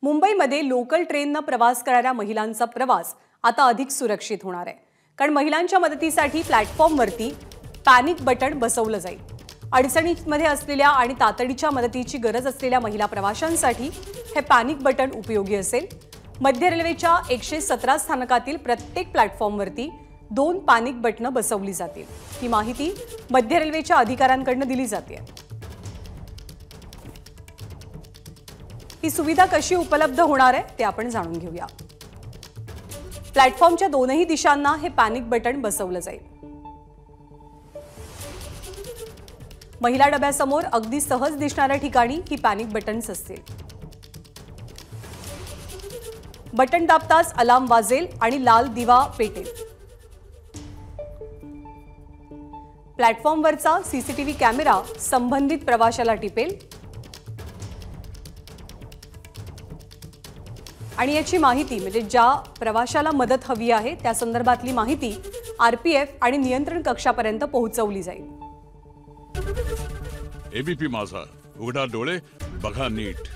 मुंबईमध्ये लोकल ट्रेननं प्रवास करणाऱ्या महिलांचा प्रवास आता अधिक सुरक्षित होणार आहे, कारण महिलांच्या मदतीसाठी प्लॅटफॉर्मवरती पॅनिक बटन बसवलं जाईल। अडचणीमध्ये असलेल्या आणि तातडीच्या मदतीची गरज असलेल्या महिला प्रवाशांसाठी हे पॅनिक बटन उपयोगी असेल। मध्य रेल्वेच्या 117 स्थानकातील प्रत्येक प्लॅटफॉर्मवरती 2 पॅनिक बटन बसवली जातील। ही माहिती मध्य रेल्वेच्या अधिकाऱ्यांकडून दिली जाते। ही सुविधा कशी उपलब्ध होणार आहे ते आपण जाणून घेऊया। प्लॅटफॉर्मच्या दोनही दिशांना हे पॅनिक बटन बसवलं जाईल। महिला डब्यासमोर अगदी सहज दिसणाऱ्या ठिकाणी ही पॅनिक बटन्स असतील। बटन दाबताच अलार्म वाजेल आणि लाल दिवा पेटेल। प्लॅटफॉर्मवरचा सीसीटीव्ही कॅमेरा संबंधित प्रवाशाला टिपेल आणि याची माहिती म्हणजे ज्या प्रवाशाला मदत हवी आहे त्या संदर्भातली माहिती आरपीएफ आणि नियंत्रण कक्षापर्यंत पोहोचवली जाईल। एबीपी माझा, उघडा डोळे बघा नीट।